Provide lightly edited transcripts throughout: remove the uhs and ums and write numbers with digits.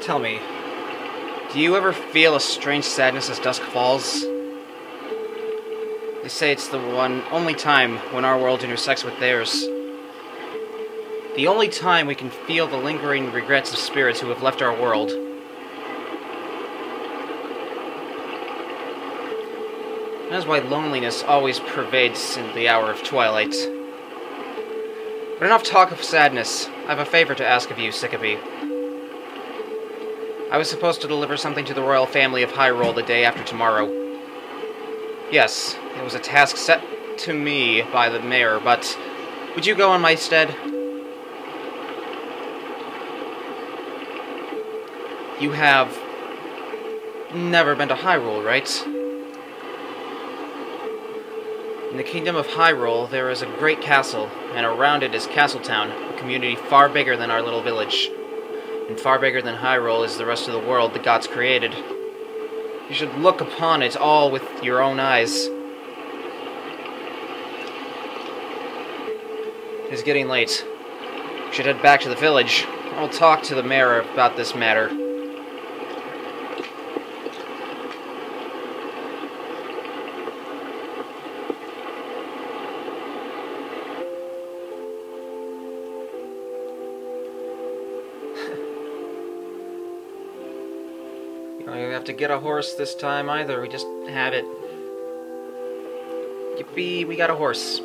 Tell me, do you ever feel a strange sadness as dusk falls? They say it's the only time when our world intersects with theirs. The only time we can feel the lingering regrets of spirits who have left our world. That is why loneliness always pervades in the hour of twilight. But enough talk of sadness. I have a favor to ask of you, Sycope. I was supposed to deliver something to the royal family of Hyrule the day after tomorrow. Yes, it was a task set to me by the mayor, but would you go in my stead? You have never been to Hyrule, right? In the Kingdom of Hyrule, there is a great castle, and around it is Castletown, a community far bigger than our little village. And far bigger than Hyrule is the rest of the world the gods created. You should look upon it all with your own eyes. It is getting late. We should head back to the village. I'll talk to the mayor about this matter. You don't even have to get a horse this time either, we just have it. Yippee, we got a horse.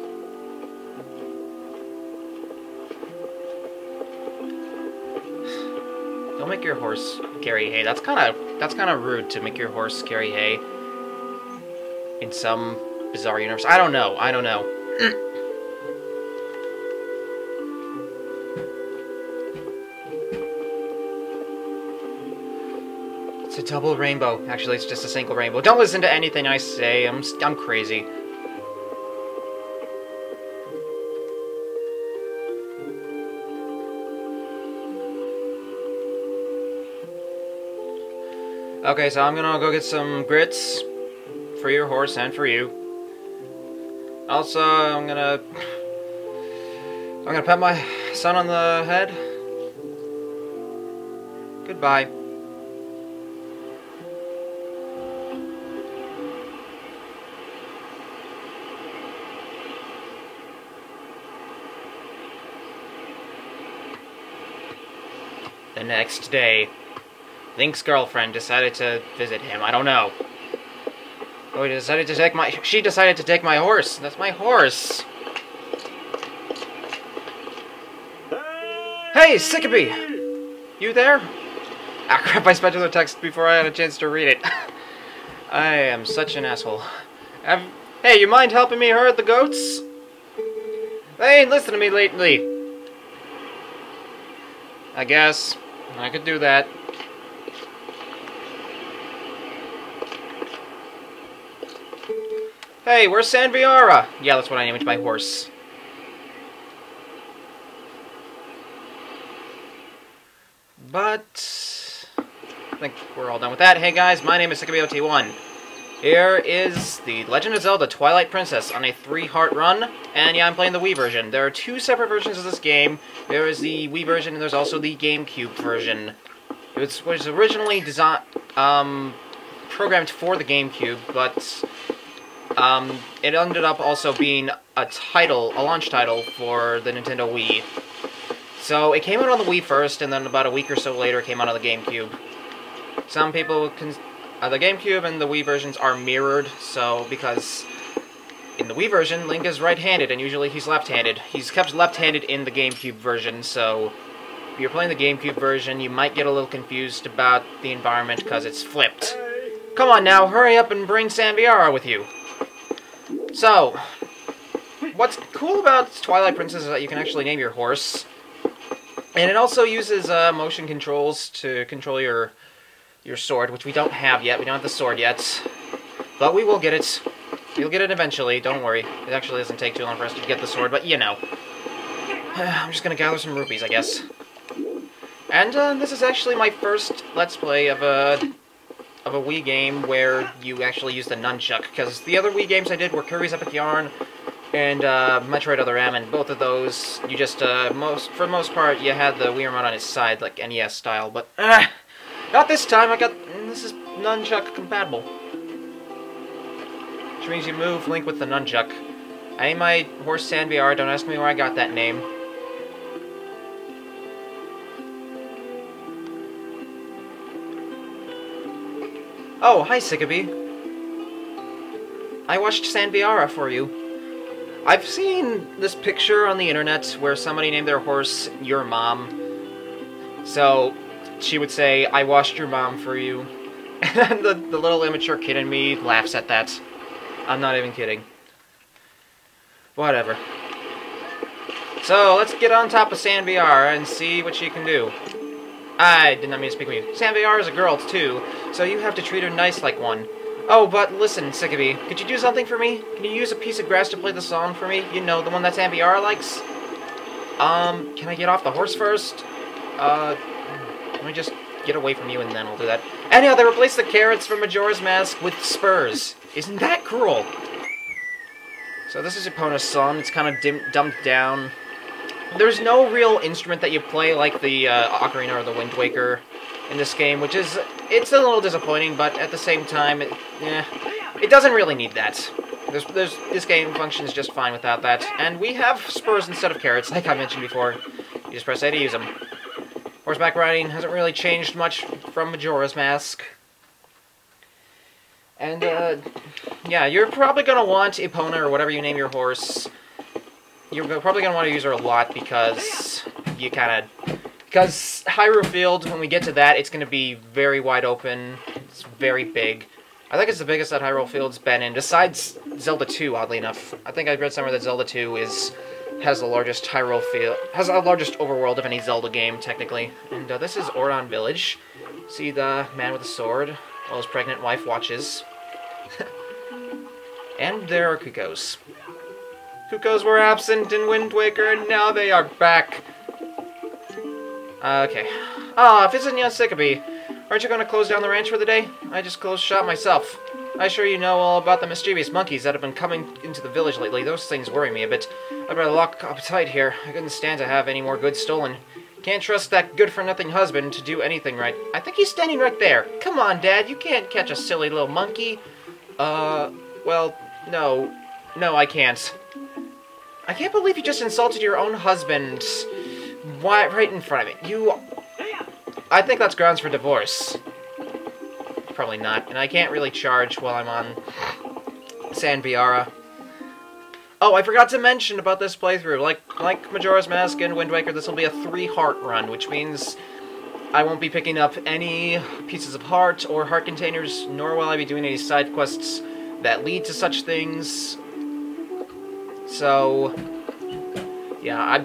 Don't make your horse carry hay. That's kind of rude to make your horse carry hay. In some bizarre universe. I don't know. It's a double rainbow. Actually, it's just a single rainbow. Don't listen to anything I say. I'm crazy. Okay, so I'm gonna go get some grits for your horse and for you. Also, I'm gonna pat my son on the head. Goodbye. The next day, Link's girlfriend decided to visit him. I don't know. Oh, she decided to take my horse. That's my horse. Hey, Sycope! You there? Ah, crap, I spelled the text before I had a chance to read it. I am such an asshole. Hey, you mind helping me herd the goats? They ain't listened to me lately. I guess I could do that. Hey, where's Sanviara? Yeah, that's what I named my horse. But I think we're all done with that. Hey guys, my name is SycopeOT1. Here is the Legend of Zelda Twilight Princess on a 3-heart run, and yeah, I'm playing the Wii version. There are 2 separate versions of this game. There is the Wii version, and there's also the GameCube version. It was originally programmed for the GameCube, but it ended up also being a launch title for the Nintendo Wii. So it came out on the Wii first, and then about a week or so later it came out on the GameCube. Some people the GameCube and the Wii versions are mirrored, so because in the Wii version, Link is right-handed, and usually he's left-handed. He's kept left-handed in the GameCube version, so if you're playing the GameCube version, you might get a little confused about the environment because it's flipped. Come on now, hurry up and bring Sanviara with you. So, what's cool about Twilight Princess is that you can actually name your horse, and it also uses motion controls to control your sword, which we don't have yet. We don't have the sword yet, but we will get it. You'll get it eventually, don't worry. It actually doesn't take too long for us to get the sword, but you know. I'm just gonna gather some rupees, I guess. And this is actually my first Let's Play of a Wii game where you actually use the nunchuck, because the other Wii games I did were Kirby's Epic Yarn and Metroid Other M, and both of those, you just, for the most part, you had the Wii remote on its side, like NES style, but, Not this time, this is nunchuck compatible. Which means you move Link with the nunchuck. I named my horse SandVR, don't ask me where I got that name. Oh, hi Sickabee. I watched SandVR for you. I've seen this picture on the internet where somebody named their horse Your Mom. So, she would say, I washed your mom for you. And the little immature kid in me laughs at that. I'm not even kidding. Whatever. So, let's get on top of SandVR and see what she can do. I did not mean to speak with you. SandVR is a girl, too, so you have to treat her nice like one. Oh, but listen, Sickabee, could you do something for me? Can you use a piece of grass to play the song for me? You know, the one that SandVR likes? Can I get off the horse first? Let me just get away from you and then I'll do that. Anyhow, they replaced the carrots from Majora's Mask with spurs. Isn't that cruel? So this is Epona's song. It's kind of dumbed down. There's no real instrument that you play like the Ocarina or the Wind Waker in this game, which is, it's a little disappointing, but at the same time, it doesn't really need that. This game functions just fine without that. And we have spurs instead of carrots, like I mentioned before. You just press A to use them. Horseback riding hasn't really changed much from Majora's Mask. And, yeah, you're probably going to want Epona, or whatever you name your horse. You're probably going to want to use her a lot because you kind of... Because Hyrule Field, when we get to that, it's going to be very wide open. It's very big. I think it's the biggest that Hyrule Field's been in, besides Zelda 2, oddly enough. I think I read somewhere that Zelda 2 has the largest Hyrule Field, has the largest overworld of any Zelda game, technically. And this is Ordon Village. See the man with the sword, while his pregnant wife watches. And there are Cuckoos. Cuckoos were absent in Wind Waker, and now they are back. Okay. Ah, Fizzania Sickabee. Aren't you going to close down the ranch for the day? I just closed shop myself. I'm sure you know all about the mischievous monkeys that have been coming into the village lately. Those things worry me a bit. I'd better lock up tight here. I couldn't stand to have any more goods stolen. Can't trust that good-for-nothing husband to do anything right. I think he's standing right there. Come on, Dad. You can't catch a silly little monkey. Well, no. No, I can't. I can't believe you just insulted your own husband. Why, right in front of it. You... I think that's grounds for divorce. Probably not. And I can't really charge while I'm on SandVR. Oh, I forgot to mention about this playthrough. Like Majora's Mask and Wind Waker, this will be a 3-heart run, which means I won't be picking up any pieces of heart or heart containers, nor will I be doing any side quests that lead to such things. So, yeah,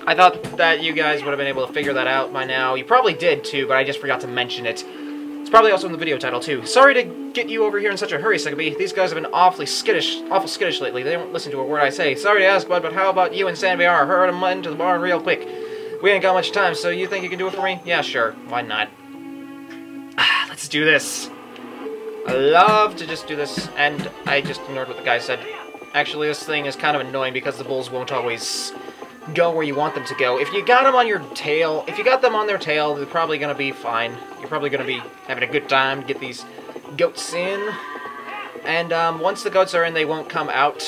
I thought that you guys would have been able to figure that out by now. You probably did, too, but I just forgot to mention it. It's probably also in the video title, too. Sorry to get you over here in such a hurry, Sickabee. These guys have been awful skittish lately. They don't listen to a word I say. Sorry to ask, bud, but how about you and SandVR? Herd them into the barn real quick. We ain't got much time, so you think you can do it for me? Yeah, sure. Why not? Let's do this. I love to just do this, and I just ignored what the guy said. Actually, this thing is kind of annoying because the bulls won't always go where you want them to go. If you got them on your tail, if you got them on their tail, they're probably going to be fine. You're probably going to be having a good time to get these goats in. And once the goats are in, they won't come out.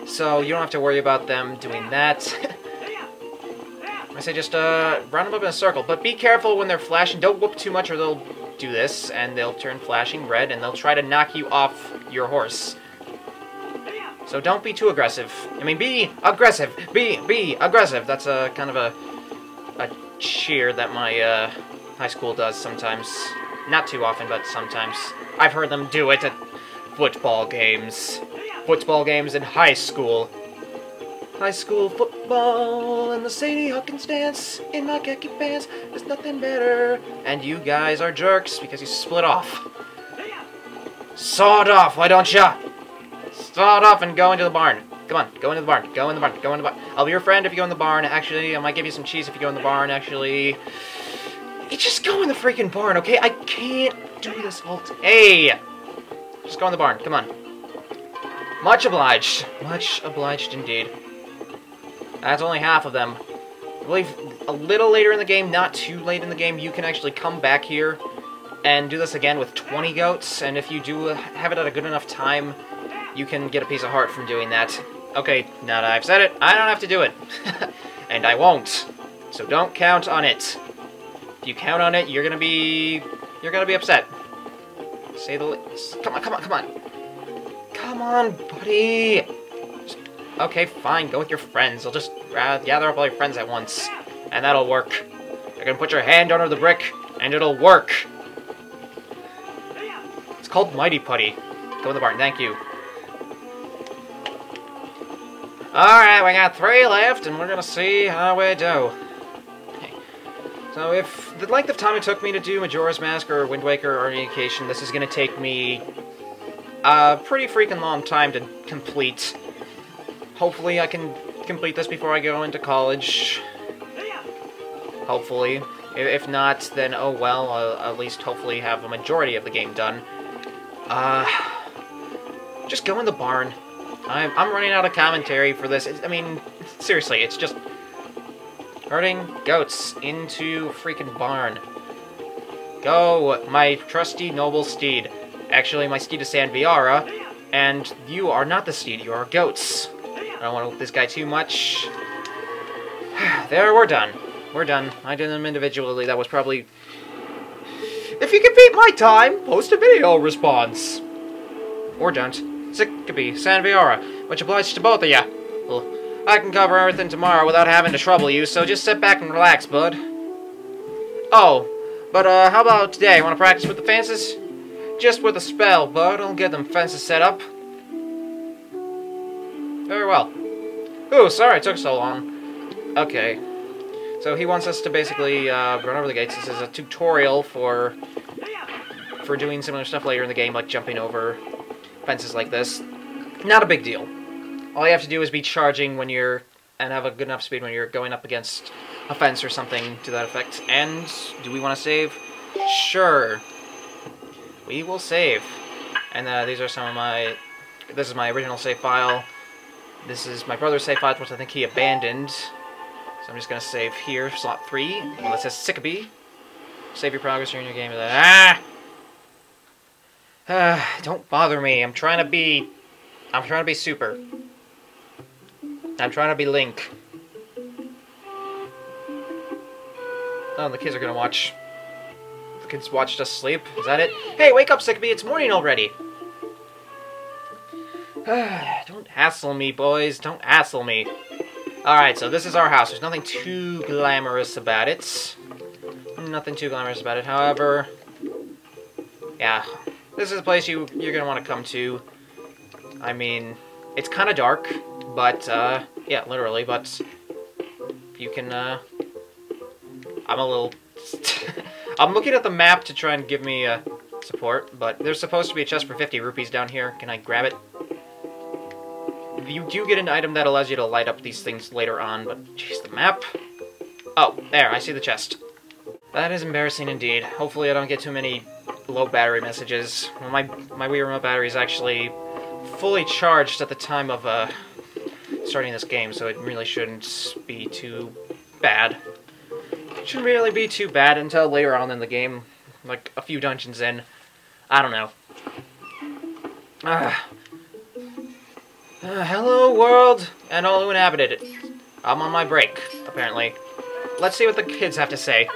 So you don't have to worry about them doing that. I say just round them up in a circle. But be careful when they're flashing. Don't whoop too much or they'll do this. And they'll turn flashing red and they'll try to knock you off your horse. So don't be too aggressive. I mean, be aggressive. Be aggressive. That's a kind of a cheer that my high school does sometimes. Not too often, but sometimes. I've heard them do it at football games. Football games in high school. High school football and the Sadie Hawkins dance in my khaki pants. There's nothing better. And you guys are jerks because you split off. Saw it off, why don't ya? Start off and go into the barn. Come on, go into the barn. Go in the barn. Go in the barn. I'll be your friend if you go in the barn. Actually, I might give you some cheese if you go in the barn. Actually, you just go in the freaking barn, okay? I can't do this all. Hey, just go in the barn. Come on. Much obliged. Much obliged indeed. That's only half of them. I believe a little later in the game, not too late in the game, you can actually come back here and do this again with 20 goats, and if you do have it at a good enough time, you can get a piece of heart from doing that. Okay, now that I've said it, I don't have to do it. And I won't. So don't count on it. If you count on it, you're gonna be upset. Say the least. Come on, come on, come on. Come on, buddy. Okay, fine, go with your friends. I'll just gather up all your friends at once, and that'll work. You're gonna put your hand under the brick, and it'll work. It's called Mighty Putty. Go in the barn, thank you. Alright, we got 3 left, and we're gonna see how we do. Okay. So if the length of time it took me to do Majora's Mask or Wind Waker or any occasion, this is gonna take me a pretty freaking long time to complete. Hopefully I can complete this before I go into college. Hopefully. If not, then oh well, I'll at least hopefully have a majority of the game done. Just go in the barn. I'm running out of commentary for this. I mean, seriously, it's just herding goats into freaking barn. Go, my trusty noble steed. Actually, my steed is Sanviara, and you are not the steed, you are goats. I don't want to whip this guy too much. There, we're done. We're done. I did them individually. That was probably... If you can beat my time, post a video response. Or don't. Sickabee, Sanviara, much obliged to both of ya. Well, I can cover everything tomorrow without having to trouble you, so just sit back and relax, bud. Oh, but how about today? Want to practice with the fences? Just with a spell, bud. I'll get them fences set up. Very well. Ooh, sorry it took so long. Okay. So he wants us to basically run over the gates. This is a tutorial for doing similar stuff later in the game, like jumping over fences like this. Not a big deal. All you have to do is be charging when you're... and have a good enough speed when you're going up against a fence or something to that effect. And do we want to save? Sure. We will save. And these are some of my... This is my original save file. This is my brother's save file, which I think he abandoned. So I'm just going to save here, slot 3. And it says Sickabee. Save your progress during your game. Don't bother me. I'm trying to be super. I'm trying to be Link. Oh, the kids are gonna watch. The kids watched us sleep. Is that it? Hey, wake up, Sickabee. It's morning already. Don't hassle me, boys. Don't hassle me. Alright, so this is our house. There's nothing too glamorous about it. Nothing too glamorous about it. However, yeah. This is a place you're gonna want to come to. I mean, it's kind of dark, but, yeah, literally, but you can, I'm a little... I'm looking at the map to try and give me, support, but there's supposed to be a chest for 50 rupees down here. Can I grab it? You do get an item that allows you to light up these things later on, but, jeez, the map... Oh, there, I see the chest. That is embarrassing indeed. Hopefully I don't get too many low battery messages. Well, my Wii Remote battery is actually fully charged at the time of starting this game, so it really shouldn't be too bad. It shouldn't really be too bad until later on in the game, like a few dungeons in. I don't know. Hello world, and all who inhabited it. I'm on my break, apparently. Let's see what the kids have to say.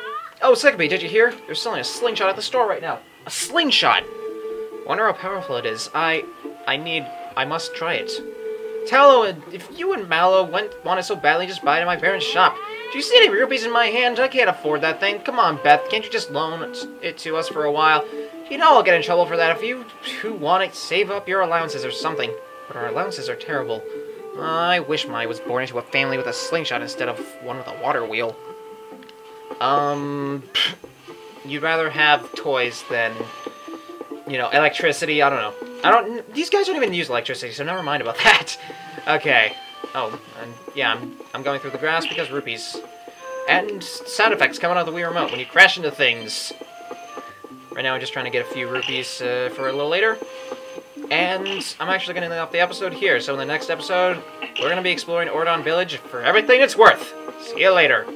Oh, Sickabee, did you hear? They're selling a slingshot at the store right now. A slingshot! Wonder how powerful it is. I must try it. Tallow, if you and Mallow want it so badly, just buy it at my parents' shop. Do you see any rupees in my hand? I can't afford that thing. Come on, Beth, can't you just loan it to us for a while? You know I'll get in trouble for that if you want it. Save up your allowances or something. But our allowances are terrible. I wish I was born into a family with a slingshot instead of one with a water wheel. You'd rather have toys than, you know, electricity. I don't know. These guys don't even use electricity, so never mind about that. Okay. Oh, and yeah, I'm going through the grass because rupees. And sound effects coming out of the Wii Remote when you crash into things. Right now I'm just trying to get a few rupees for a little later. And I'm actually going to end off the episode here. So in the next episode, we're going to be exploring Ordon Village for everything it's worth. See you later.